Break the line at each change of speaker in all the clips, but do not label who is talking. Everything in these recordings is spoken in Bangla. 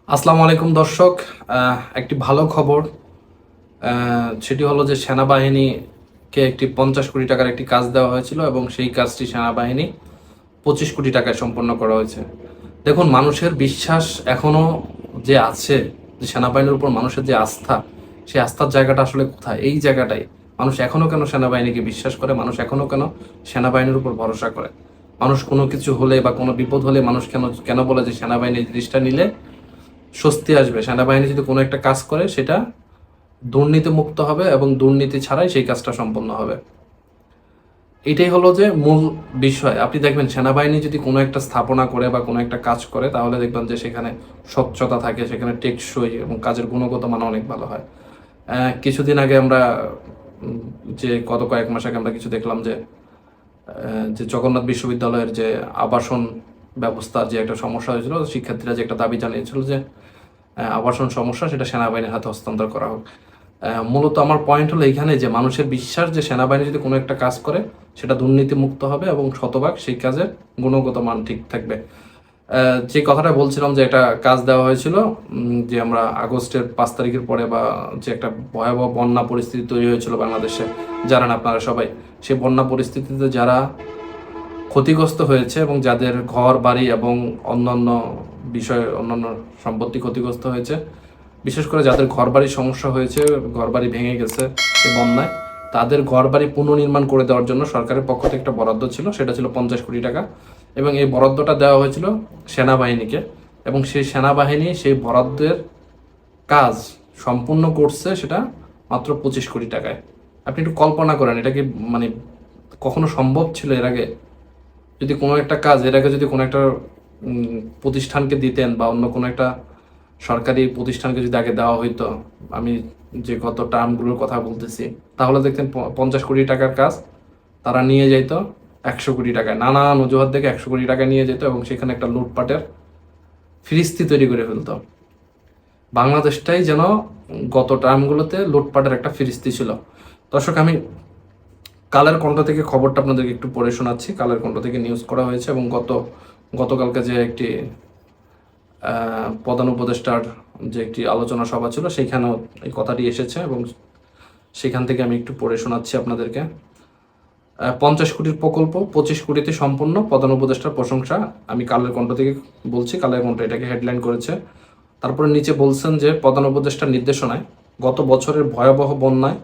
আসসালামু আলাইকুম দর্শক। একটি ভালো খবর, সেটি হলো যে সেনাবাহিনীকে একটি 50 কোটি টাকার একটি কাজ দেওয়া হয়েছিল এবং সেই কাজটি সেনাবাহিনী 25 কোটি টাকায় সম্পন্ন করা হয়েছে। দেখুন, মানুষের বিশ্বাস এখনো যে আছে, যে সেনাবাহিনীর উপর মানুষের যে আস্থা, সেই আস্থার জায়গাটা আসলে কোথায়? এই জায়গাটাই মানুষ এখনো কেন সেনাবাহিনীকে বিশ্বাস করে, মানুষ এখনো কেন সেনাবাহিনীর উপর ভরসা করে। মানুষ কোনো কিছু হলে বা কোনো বিপদ হলে মানুষ কেন কেন বলে যে সেনাবাহিনী এই জিনিসটা নিলে স্বস্তি আসবে। সেনাবাহিনী যদি কোনো একটা কাজ করে সেটা দুর্নীতি মুক্ত হবে এবং দুর্নীতি ছাড়াই সেই কাজটা সম্পন্ন হবে। এটাই হলো যে মূল বিষয়। আপনি দেখবেন সেনাবাহিনী যদি কোনো একটা স্থাপনা করে বা কোনো একটা কাজ করে, তাহলে দেখবেন যে সেখানে স্বচ্ছতা থাকে, সেখানে টেকসই এবং কাজের গুণগত মান অনেক ভালো হয়। কিছুদিন আগে আমরা যে গত কয়েক মাস আগে আমরা কিছু দেখলাম যে যে জগন্নাথ বিশ্ববিদ্যালয়ের যে আবাসন ব্যবস্থার যে একটা সমস্যা হয়েছিল, শিক্ষার্থীরা যে একটা দাবি জানিয়েছিল যে আবাসন সমস্যা সেটা সেনাবাহিনীর হাতে হস্তান্তর করা হোক। মূলত আমার পয়েন্ট হলো এইখানে যে মানুষের বিশ্বাস যে সেনাবাহিনী যদি কোনো একটা কাজ করে সেটা দুর্নীতি মুক্ত হবে এবং শতভাগ সেই কাজের গুণগত মান ঠিক থাকবে। যে কথাটা বলছিলাম যে একটা কাজ দেওয়া হয়েছিল, যে আমরা আগস্টের 5 তারিখের পরে বা যে একটা ভয়াবহ বন্যা পরিস্থিতি তৈরি হয়েছিল বাংলাদেশে, জানেন আপনারা সবাই। সেই বন্যা পরিস্থিতিতে যারা ক্ষতিগ্রস্ত হয়েছে এবং যাদের ঘর বাড়ি এবং অন্যান্য অন্যান্য সম্পত্তি ক্ষতিগ্রস্ত হয়েছে, বিশেষ করে যাদের ঘর বাড়ির সমস্যা হয়েছে, ঘর বাড়ি ভেঙে গেছে এই বন্যায়, তাদের ঘর বাড়ি পুনর্নির্মাণ করে দেওয়ার জন্য সরকারের পক্ষ থেকে একটা বরাদ্দ ছিল, সেটা ছিল 50 কোটি টাকা। এবং এই বরাদ্দটা দেওয়া হয়েছিল সেনাবাহিনীকে, এবং সেই সেনাবাহিনী সেই বরাদ্দের কাজ সম্পূর্ণ করছে সেটা মাত্র 25 কোটি টাকায়। আপনি একটু কল্পনা করেন, এটা কি মানে কখনো সম্ভব ছিল এর আগে? যদি কোনো একটা কাজ এর আগে যদি কোনো একটা প্রতিষ্ঠানকে দিতেন বা অন্য কোনো একটা সরকারি প্রতিষ্ঠানকে যদি আগে দেওয়া হইতো, আমি যে গত টার্মগুলোর কথা বলতেছি, তাহলে দেখতেন 50 কোটি টাকার কাজ তারা নিয়ে যেত 100 কোটি টাকায়, নানান অজুহাত দেখে 100 কোটি টাকা নিয়ে যেত এবং সেখানে একটা লুটপাটের ফিরিস্তি তৈরি করে ফেলতো। বাংলাদেশটাই যেন গত টার্মগুলোতে লুটপাটের একটা ফিরিস্তি ছিল। দর্শক, আমি কালের কণ্ঠ থেকে খবরটা আপনাদেরকে একটু পড়ে শোনাচ্ছি। কালের কণ্ঠ থেকে নিউজ করা হয়েছে এবং গতকালকে যে একটি প্রধান উপদেষ্টার যে একটি আলোচনা সভা ছিল, সেইখানেও এই কথাটি এসেছে এবং সেখান থেকে আমি একটু পড়ে শোনাচ্ছি আপনাদেরকে। 50 কোটির প্রকল্প 25 কোটিতে সম্পন্ন, প্রধান উপদেষ্টার প্রশংসা। আমি কালের কণ্ঠ থেকে বলছি, কালের কণ্ঠ এটাকে হেডলাইন করেছে। তারপরে নিচে বলছেন যে প্রধান উপদেষ্টার নির্দেশনায় গত বছরের ভয়াবহ বন্যায়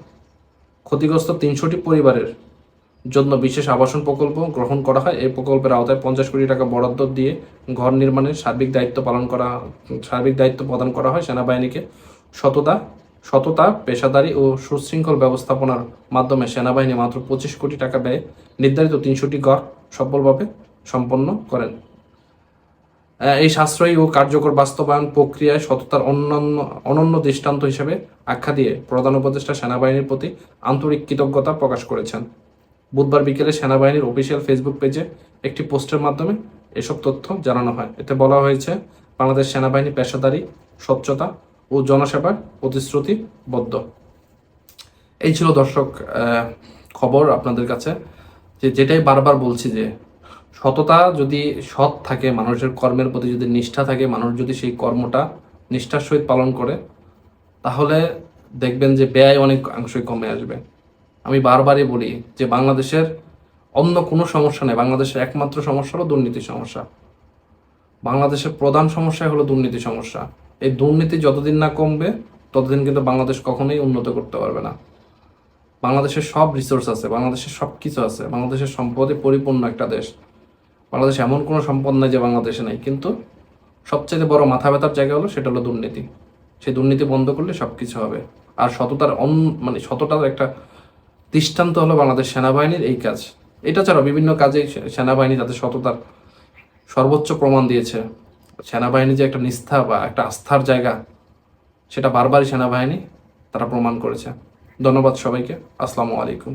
ক্ষতিগ্রস্ত 300টি পরিবারের জন্য বিশেষ আবাসন প্রকল্প গ্রহণ করা হয়। এই প্রকল্পের আওতায় 50 কোটি টাকা বরাদ্দ দিয়ে ঘর নির্মাণের সার্বিক দায়িত্ব প্রদান করা হয় সেনাবাহিনীকে। সততা, পেশাদারি ও সুশৃঙ্খল ব্যবস্থাপনার মাধ্যমে সেনাবাহিনী মাত্র 25 কোটি টাকা ব্যয়ে নির্ধারিত 300টি ঘর সফলভাবে সম্পন্ন করেন। এই সাশ্রয়ী ও কার্যকর বাস্তবায়ন প্রক্রিয়ায় সততার অনন্য দৃষ্টান্ত হিসেবে আখ্যা দিয়ে প্রধান উপদেষ্টা সেনাবাহিনীর প্রতি আন্তরিক কৃতজ্ঞতা প্রকাশ করেছেন। বুধবার বিকেলে সেনাবাহিনীর অফিসিয়াল ফেসবুক পেজে একটি পোস্টের মাধ্যমে এসব তথ্য জানানো হয়। এতে বলা হয়েছে, বাংলাদেশ সেনাবাহিনী পেশাদারি, স্বচ্ছতা ও জনসেবার প্রতিশ্রুতিবদ্ধ। এই ছিল দর্শক খবর আপনাদের কাছে, যেটাই বারবার বলছি যে সততা যদি সৎ থাকে, মানুষের কর্মের প্রতি যদি নিষ্ঠা থাকে, মানুষ যদি সেই কর্মটা নিষ্ঠার সহিত পালন করে, তাহলে দেখবেন যে ব্যয় অনেক অংশই কমে আসবে। আমি বারবারই বলি যে বাংলাদেশের অন্য কোনো সমস্যা নেই, বাংলাদেশের একমাত্র সমস্যা হলো দুর্নীতি সমস্যা। বাংলাদেশের প্রধান সমস্যাই হলো দুর্নীতি সমস্যা। এই দুর্নীতি যতদিন না কমবে ততদিন কিন্তু বাংলাদেশ কখনোই উন্নত করতে পারবে না। বাংলাদেশের সব রিসোর্স আছে, বাংলাদেশের সব কিছু আছে, বাংলাদেশের সম্পদে পরিপূর্ণ একটা দেশ। বাংলাদেশ এমন কোনো সম্পদ নাই যে বাংলাদেশে নাই, কিন্তু সবচেয়ে বড় মাথা ব্যথার জায়গা হলো সেটা হলো দুর্নীতি। সেই দুর্নীতি বন্ধ করলে সব কিছু হবে। আর সততার একটা দৃষ্টান্ত হলো বাংলাদেশ সেনাবাহিনীর এই কাজ। এটা ছাড়াও বিভিন্ন কাজে সেনাবাহিনী তাদের সততার সর্বোচ্চ প্রমাণ দিয়েছে। সেনাবাহিনী যে একটা নিষ্ঠা বা একটা আস্থার জায়গা, সেটা বারবারই সেনাবাহিনী তারা প্রমাণ করেছে। ধন্যবাদ সবাইকে। আসসালামু আলাইকুম।